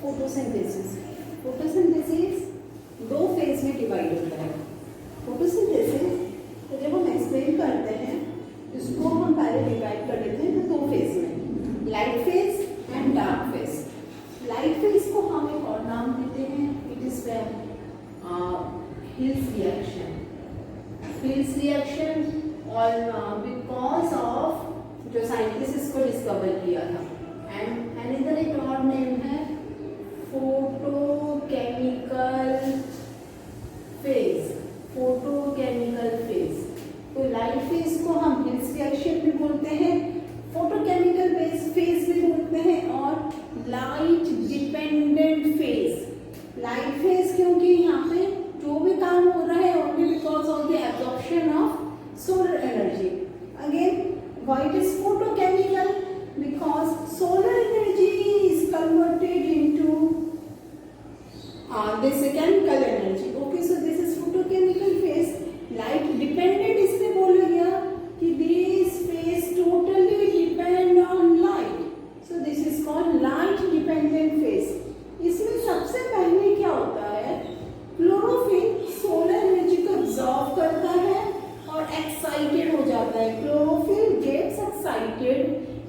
Photosynthesis. Photosynthesis दो phase में divide होता है। फोटोसिंथेसिस तो जब हम एक्सप्लेन करते हैं इसको हम पहले डिवाइड कर लेते हैं दो फेज में, light phase and dark phase. Light phase को हम एक और नाम देते हैं, it is hills reaction. Hills reaction और बिकॉज ऑफ जो साइंटिस्ट इसको डिस्कवर किया था, एंड अनदर एक और नेम है फोटोकेमिकल फेज। फोटोकेमिकल फेज, तो लाइट फेज को हम हिल्स रिएक्शन भी बोलते हैं, फोटोकेमिकल फेज भी बोलते हैं, और light dependent phase. Light phase क्योंकि यहाँ पे जो भी काम हो रहा है only because of the absorption of solar energy. Again, why it is photochemical? Because solar energy is converted into this chemical energy. Okay, so this is photochemical phase. Light dependent इसमें बोला गया कि this phase totally depend on light. So this is called light dependent phase. इसमें सबसे पहले क्या होता है, क्लोरोफिल सोलर एनर्जी को एब्जॉर्ब करता है और एक्साइटेड हो जाता है। Chlorophyll gets excited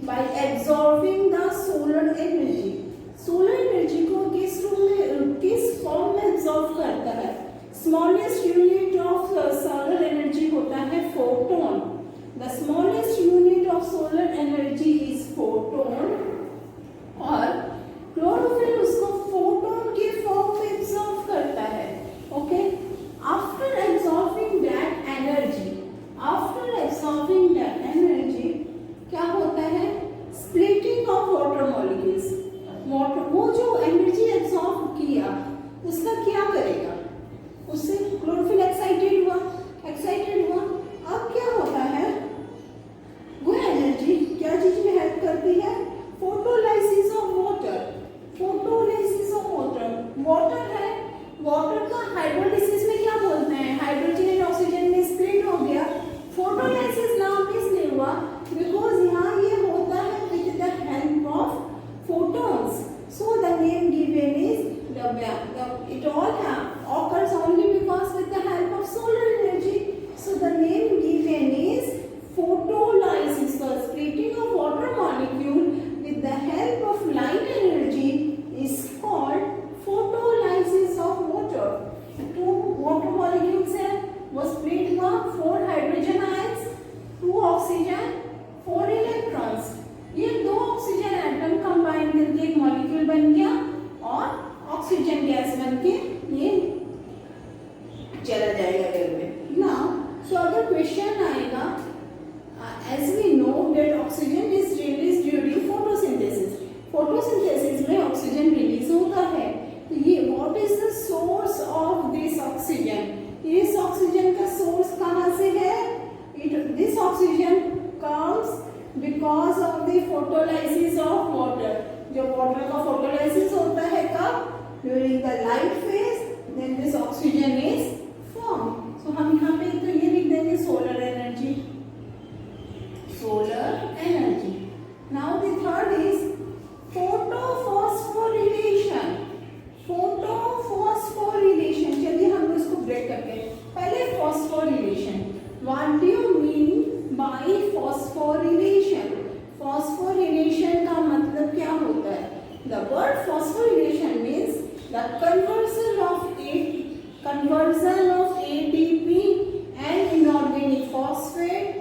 by absorbing the solar energy. Solar energy को किस फॉर्म में एब्जॉर्ब करता है? Smallest unit of solar energy होता है photon. The smallest unit of solar energy is photon, और क्लोरोफिल उसको फोटोन के फॉर्म में एब्जॉर्ब करता है। Okay, after absorbing that energy, क्या होता है? Splitting of water molecules. वो जो एनर्जी एब्जॉर्ब किया उसका क्या करेगा? उससे क्लोरोफिल एक्साइटेड हुआ। अब क्या होता है? वो एनर्जी क्या चीज में हेल्प करती है? Photolysis of water. वाटर है, वाटर का हाइड्रोलिसिस में क्या बोलते हैं? हाइड्रोजन एंड ऑक्सीजन में स्प्लिट हो गया। फोटोलाइसिस नाम इसलिए हुआ बिकॉज यहाँ ये होता है with the help of photons. So the name given is it all occurs only because with the help of solar energy. So the name given is photolysis, the splitting of water molecule with the help of light energy is called photolysis of water. Two water molecules है, वो split हुआ, 4 hydrogen ions, 2 oxygen, 4 electrons. ये 2 oxygen atom combine करके एक molecule बन गया और oxygen gas बन के ये चला जाएगा एयर में। नाउ सो अगर क्वेश्चन आएगा, as we know that oxygen is release during photosynthesis. Photosynthesis में ऑक्सीजन रिलीज होता है, तो ये what is the source of this oxygen? इस ऑक्सीजन का सोर्स कहाँ से है? This oxygen comes because of the photolysis of water. जो water का photolysis होता है कब? During the light phase, then this oxygen is formed. So हम यहाँ पे तो ये लिख देंगे solar energy. Now the third is photophosphorylation. चलिए हम इसको ब्रेक करते हैं। पहले phosphorylation. What do you mean by phosphorylation? Phosphorylation का मतलब क्या होता है? The word phosphorylation means the conversion of ATP and inorganic phosphate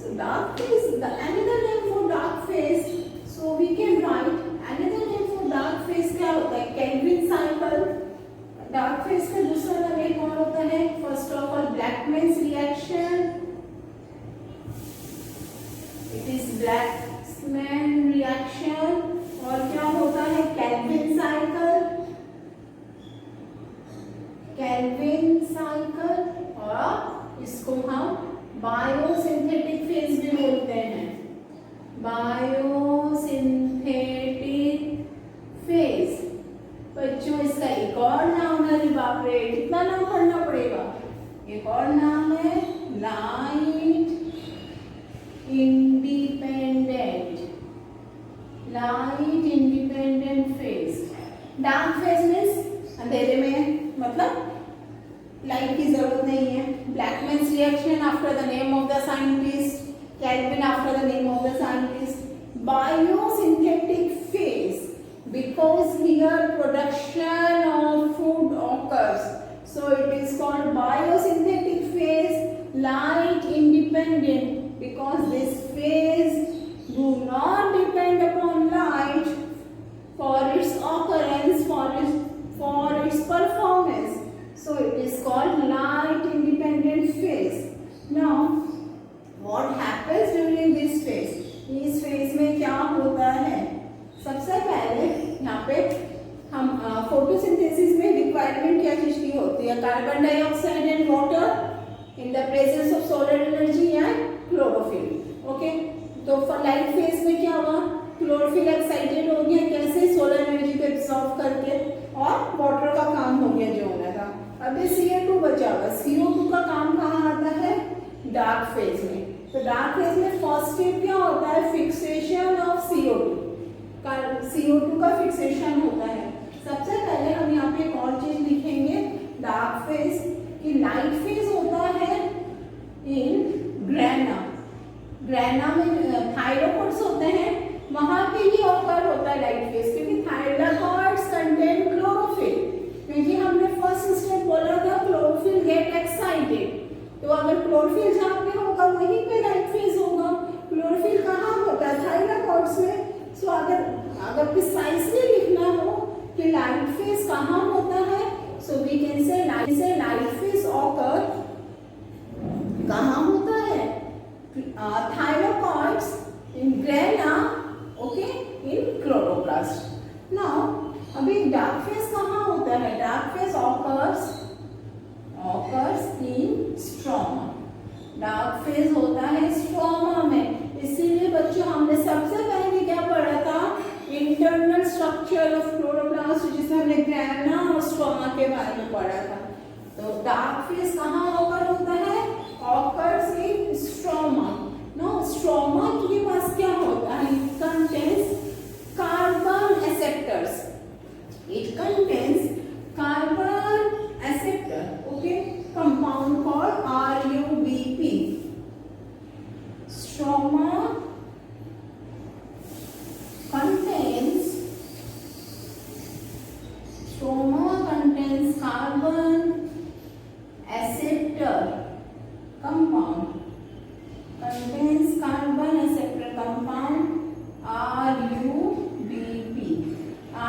So dark phase, the another name for dark phase, so we can write another name for dark phase क्या होता है, Kelvin cycle. Dark phase का दूसरा नाम एक और होता है, first of all Blackman's reaction, it is Blackman reaction. और क्या होता है, केल्विन साइकिल, केल्विन साइकिल. और इसको हम बायोसिंथेटिक फेज भी बोलते हैं, बायोसिंथेटिक फेज. बच्चों इसका एक और नाम है, बाप रे कितना नाम पढ़ना पड़ेगा, एक और नाम है light independent, light independent phase. Dark phase means अंधेरे में, मतलब लाइट की जरूरत नहीं है. Blackman's reaction after the name of the scientist, Calvin after the name of the scientist. Biosynthetic phase because here production of food occurs, so it is called biosynthetic phase. Light independent because this phase do not depend upon light for its occurrence, for its performance, so it is called light independent phase. Now what happens during this phase, इस phase में क्या होता है, सबसे पहले यहाँ पे हम फोटोसिंथेसिस में रिक्वायरमेंट क्या चीज की होती है, carbon dioxide and water in the presence of solar energy and chlorophyll. Okay, तो फॉर लाइट फेज में क्या हुआ, क्लोरोफिल एक्साइटेड हो गया, कैसे, सोलर एनर्जी को एब्सॉर्ब करके, और वाटर का काम हो गया जो होना था. अभी CO2 बचा हुआ, CO2 का काम कहाँ आता है, डार्क फेज में. तो डार्क फेज में फर्स्ट स्टेप क्या होता है, फिक्सेशन ऑफ CO2 का फिक्सेशन होता है. सबसे पहले हम यहाँ पे एक और चीज लिखेंगे, डार्क फेज की लाइट फेज होता है इन ग्रैना. ग्रैना में थायरोकॉर्ड्स होते हैं, वहां पे ही ऑकर होता है लाइट फेज, क्योंकि थायरोकॉर्ड्स कंटेन क्लोरोफिल. क्योंकि हमने फर्स्ट स्टेप बोला था क्लोरोफिल गेट एक्साइटेड, तो अगर क्लोरोफिल जहाँ पे होगा वहीं पे लाइट फेज होगा. क्लोरोफिल कहाँ होता है, थायरोकॉर्ड्स में. सो अगर प्रिसाइसली लिखना हो कि लाइट फेज कहाँ होता है, so we can say light phase occur कहाँ होता है, thylakoids in grana, okay, in chloroplast. Now अभी डार्क फेज कहाँ होता है, dark phase occurs in stroma. Dark phase होता है स्ट्रोमा में. इसीलिए बच्चों हमने सबसे पहले क्या पढ़ा था, इंटरनल स्ट्रक्चर ऑफ क्लोरोप्लास्ट, जिसमें हमने ग्रैना और स्ट्रोमा के बारे में पढ़ा था. तो डार्क फेज कहाँ ऑकर होता है, occurs in stroma. No, stroma के पास क्या होता है, it contains carbon acceptors, it contains carbon acceptor, okay, compound called RUBP. Stroma contains carbon acceptor compound,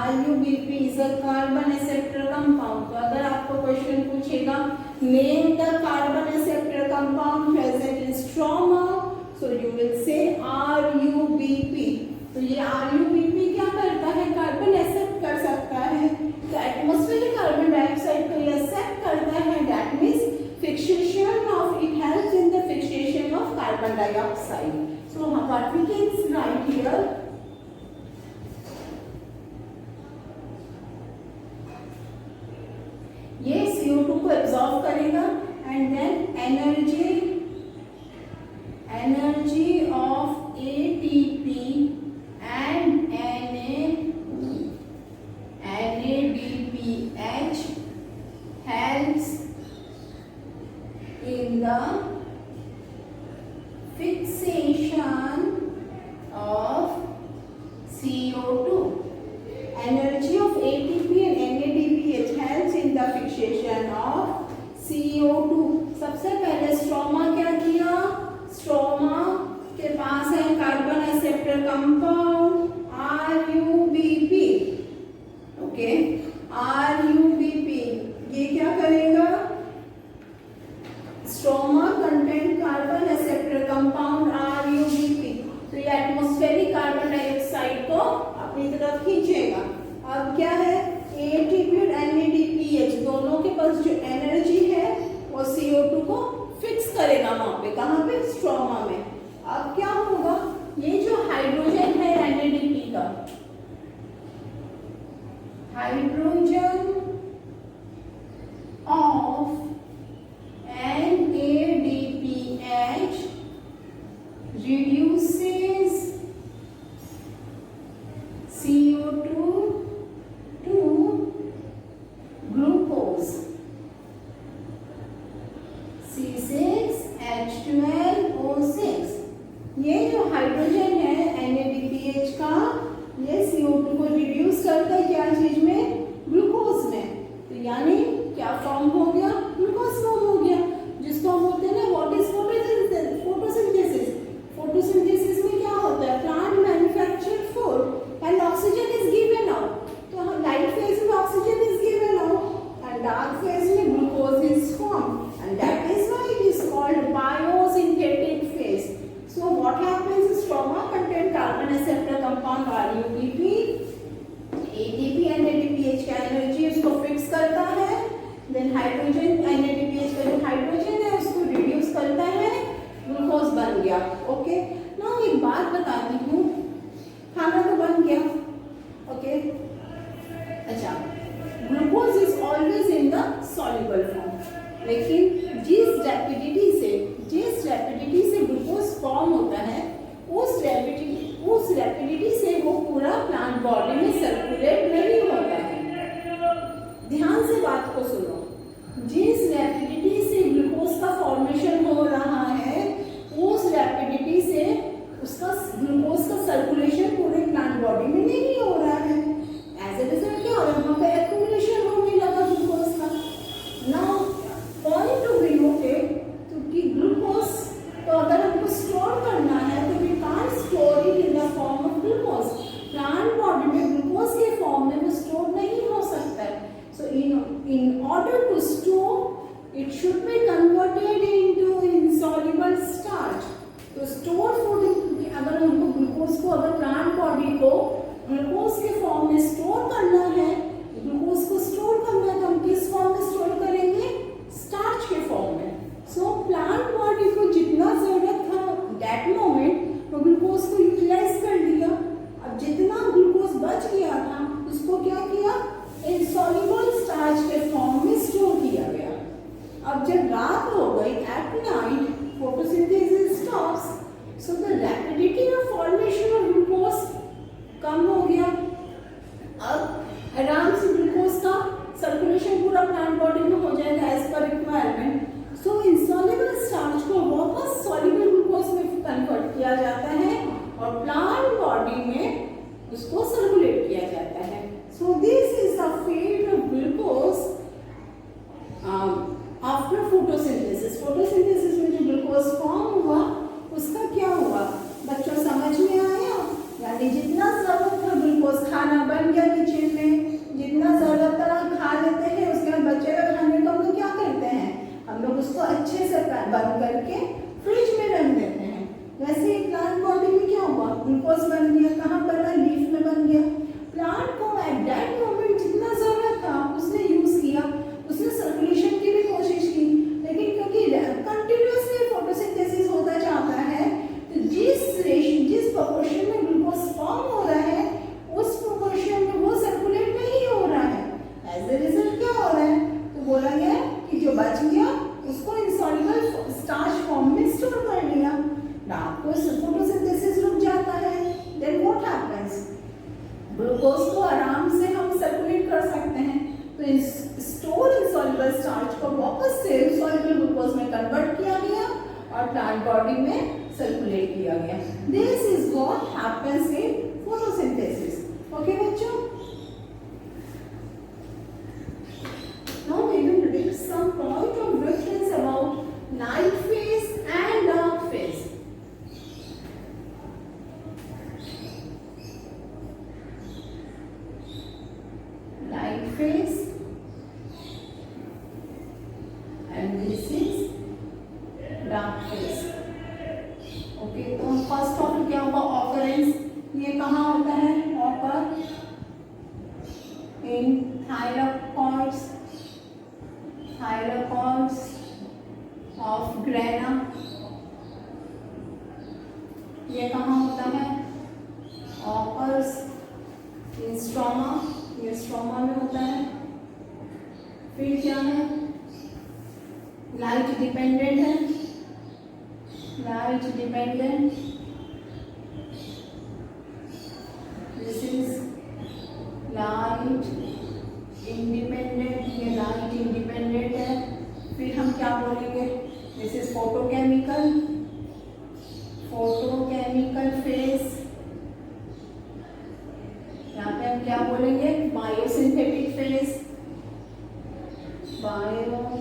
RUBP is a carbon acceptor compound. तो अगर आपको क्वेश्चन पूछेगा name the carbon acceptor compound present in stroma, so you will say RUBP. तो ये RUBP क्या करता है, carbon accept कर सकता है. तो एटमॉस्फेरिक कार्बन डाइऑक्साइड को ये एक्सेप्ट करता है, that means fixation of, it helps in the fixation of carbon dioxide. So what we can write here, ये CO2 को एब्जॉर्ब करेगा and then energy of ATP and NADPH helps in the fixation of CO2. Energy of ATP and NADPH helps in the fixation of CO2. सबसे पहले stroma क्या किया, stroma compound RUBP. Okay, RUBP ये क्या करेगा? Stroma content carbon acceptor compound RUBP, तो ये atmospheric carbon dioxide को अपनी तरफ खींचेगा। अब क्या है, ATP और NADPH दोनों के पास जो एनर्जी है वो CO2 को फिक्स करेगा वहां पे, कहाँ पे? स्ट्रोमा में। अब क्या होगा, ये जो हाइड्रोजन है NADP का, hydrogen of NADPH reduces CO2 to glucose C6H12O6। ये जो हाइड्रोजन है NADPH का, ये CO2 को रिड्यूस करता है क्या चीज में? ग्लूकोज में। तो यानी क्या फॉर्म हो गया? ग्लूकोज फॉर्म हो गया, जिसको हम बोलते हैं ना व्हाट इज फोटोसिंथेसिस। फोटोसिंथेसिस में क्या होता है? Plant manufacture food and oxygen is given out. तो लाइट फेज में oxygen is given out and dark phase में glucose is form and that is why it is called biosynthetic phase. So what happens is stroma contain carbon acceptor compound RUBP, ATP and NADPH का energy उसको fix करता है, then hydrogen NADPH का जो hydrogen है उसको reduce करता है, ग्लूकोज बन गया। ओके, नाउ एक बात बताती हूँ, खाना तो बन गया, ओके, अच्छा, glucose is always in the soluble form, लेकिन जिस रैपिडिटी से ग्लूकोज फॉर्म होता है उस रैपिडिटी से वो पूरा प्लांट बॉडी में सर्कुलेट नहीं होता है। ध्यान से बात को सुनो, जिस रैपिडिटी से ग्लूकोज का फॉर्मेशन हो रहा है उस रैपिडिटी से उसका ग्लूकोज का सर्कुलेशन पूरे प्लांट बॉडी में नहीं हो रहा है। एज ए रिजल्ट क्या हो रहा है? वहां पे एक्यूमुलेशन होने लगा ग्लूकोज का। Now point to be noted, क्योंकि ग्लूकोज तो अगर हमको स्टोर करना है तो we can't store it in the form of glucose. Plant body में ग्लूकोज के फॉर्म में वो स्टोर नहीं हो सकता है। So in order to store it should be converted into insoluble starch. तो स्टोर फूड, अगर हमको ग्लूकोज को, अगर प्लांट बॉडी को ग्लूकोज के फॉर्म में स्टोर करना है, ग्लूकोज को स्टोर करना है, तो हम किस फॉर्म में स्टोर करेंगे? स्टार्च के फॉर्म में। सो प्लांट बॉडी को जितना जरूरत था दैट मोमेंट वो ग्लूकोज को यूटिलाइज कर लिया। अब जितना ग्लूकोज बच गया था उसको क्या किया? इनसॉल्युबल स्टार्च के फॉर्म में स्टोर किया गया। अब जब रात हो गई, at night photosynthesis stops, so the rapidity of formation of glucose कम हो गया। अब आराम से ग्लूकोज का सर्कुलेशन पूरा प्लांट बॉडी में हो जाएगा एज पर रिक्वायरमेंट। सो इनसॉल्युबल स्टार्च को वापस सॉल्युबल ग्लूकोज में कन्वर्ट किया जाता है और प्लांट बॉडी में उसको सर्कुलेट किया जाता है। So this is the fate of glucose after photosynthesis. Photosynthesis में जो ग्लूकोज फॉर्म हुआ उसका क्या हुआ? बच्चों समझ में आया? यानी जितना जरूरत था ग्लूकोज, खाना बन गया किचन में, जितना जरूरत था खा लेते हैं, उसके बाद बच्चे का खाने को हम लोग क्या करते हैं? हम लोग उसको अच्छे से बंद करके फ्रिज में रख देते हैं। वैसे ही प्लांट बॉडी में क्या हुआ? ग्लूकोज बन गया, कहाँ बना? लीफ में बन गया। प्लांट को एट दैट मोमेंट जितना जरूरत था उसने यूज किया, उसने सर्कुलेशन की भी कोशिश की, लेकिन क्योंकि कंटिन्यूअसली फोटोसिंथेसिस होता जाता है तो जिस प्रोपोर्शन में ग्लूकोज फॉर्म हो रहा है उस प्रोपोर्शन में वो सर्कुलेट नहीं हो रहा है। एज ए रिजल्ट क्या हो रहा है? तो बोला गया कि जो बच गया उसको इनसॉल्युबल स्टार्च फॉर्म में स्टोर कर लिया। रात को फोटोसिंथेसिस रुक जाता है, देन व्हाट हैपेंस? ग्लूकोज को आराम से हम सर्कुलेट कर सकते हैं, तो स्टोर इनसॉल्युबल स्टार्च को वापस से सॉल्युबल ग्लूकोज में कन्वर्ट किया गया और प्लांट बॉडी में सर्कुलेट किया गया। This is what happens in photosynthesis. Okay बच्चों, now we will read some point of reference about night phase and dark phase. Okay, तो फर्स्ट टॉपिक क्या होगा, ऑकरेंस। ये कहाँ होता है, occur in thylakoids of grana. ये कहाँ होता है, ऑकर्स इन स्ट्रोमा, ये स्ट्रोमा में होता है। फिर क्या है, लाइट डिपेंडेंट है, light dependent, this is light independent, ये लाइट इंडिपेंडेंट है। फिर हम क्या बोलेंगे, दिस इज फोटोकेमिकल फेज, यहाँ पे हम क्या बोलेंगे, बायोसिंथेटिक फेज, बायोसिंथेटिक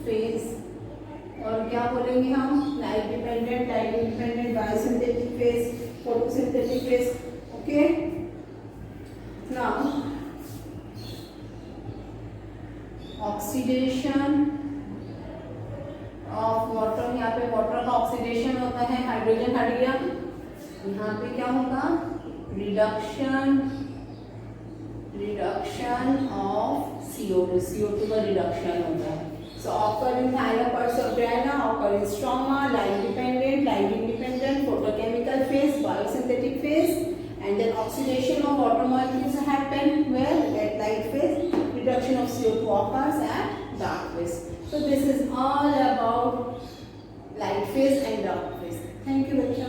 फेज। और क्या बोलेंगे हम, light dependent, light independent, biosynthetic phase, photosynthetic phase. Okay, now oxidation of water, यहाँ पे वाटर का ऑक्सीडेशन होता है, हाइड्रोजन हट गया, यहाँ पे क्या होगा, रिडक्शन ऑफ CO2 का रिडक्शन होता है। So occur in thylakoids of grana, occur in stroma, light dependent, light independent, photochemical phase, biosynthetic phase, and then oxidation of water molecules happen where at light phase, reduction of CO2 occurs at dark phase. So this is all about light phase and dark phase. Thank you, bachcha.